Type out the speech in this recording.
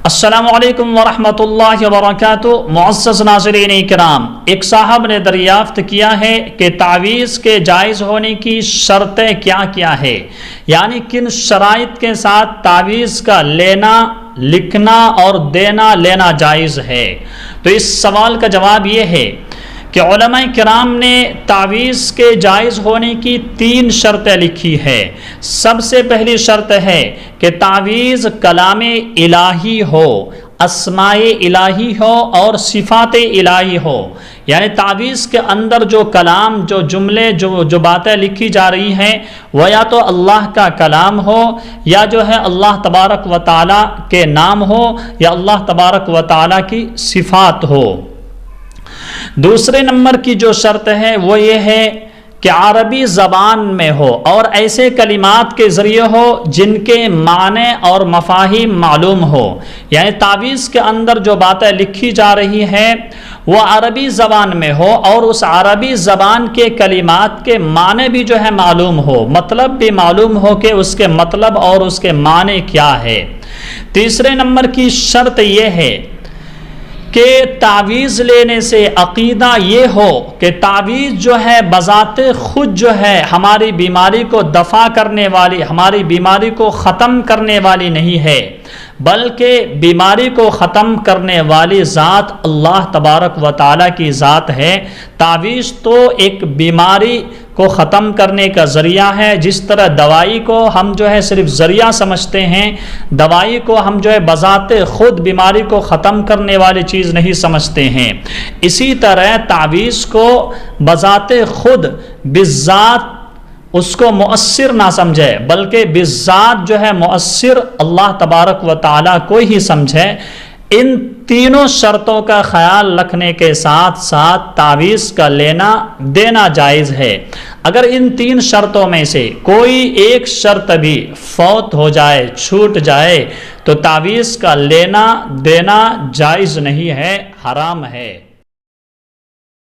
السلام علیکم ورحمۃ اللہ وبرکاتہ۔ معزز ناظرین کرام، ایک صاحب نے دریافت کیا ہے کہ تعویذ کے جائز ہونے کی شرطیں کیا کیا ہے، یعنی کن شرائط کے ساتھ تعویذ کا لینا، لکھنا اور لینا جائز ہے۔ تو اس سوال کا جواب یہ ہے کہ علماء کرام نے تعویذ کے جائز ہونے کی 3 شرطیں لکھی ہے۔ سب سے پہلی شرط ہے کہ تعویذ کلام الہی ہو، اسماء الہی ہو اور صفات الہی ہو، یعنی تعویذ کے اندر جو کلام، جو جملے، جو باتیں لکھی جا رہی ہیں وہ یا تو اللہ کا کلام ہو، یا جو ہے اللہ تبارک و تعالیٰ کے نام ہو، یا اللہ تبارک و تعالیٰ کی صفات ہو۔ دوسرے نمبر کی جو شرط ہے وہ یہ ہے کہ عربی زبان میں ہو اور ایسے کلمات کے ذریعے ہو جن کے معنی اور مفاہیم معلوم ہو، یعنی تعویذ کے اندر جو باتیں لکھی جا رہی ہیں وہ عربی زبان میں ہو اور اس عربی زبان کے کلمات کے معنی بھی جو ہے معلوم ہو، مطلب بھی معلوم ہو کہ اس کے مطلب اور اس کے معنی کیا ہے۔ تیسرے نمبر کی شرط یہ ہے کہ تعویذ لینے سے عقیدہ یہ ہو کہ تعویذ جو ہے بذات خود جو ہے ہماری بیماری کو دفع کرنے والی، ہماری بیماری کو ختم کرنے والی نہیں ہے، بلکہ بیماری کو ختم کرنے والی ذات اللہ تبارک و تعالیٰ کی ذات ہے۔ تعویذ تو ایک بیماری کو ختم کرنے کا ذریعہ ہے، جس طرح دوائی کو ہم جو ہے صرف ذریعہ سمجھتے ہیں، دوائی کو ہم جو ہے بذات خود بیماری کو ختم کرنے والی چیز نہیں سمجھتے ہیں، اسی طرح تعویذ کو بذات خود بالذات اس کو مؤثر نہ سمجھے، بلکہ بالذات جو ہے مؤثر اللہ تبارک و تعالیٰ کو ہی سمجھے۔ ان تینوں شرطوں کا خیال رکھنے کے ساتھ ساتھ تعویذ کا دینا جائز ہے۔ اگر ان 3 شرطوں میں سے کوئی ایک شرط بھی فوت ہو جائے، چھوٹ جائے، تو تعویذ کا دینا جائز نہیں ہے، حرام ہے۔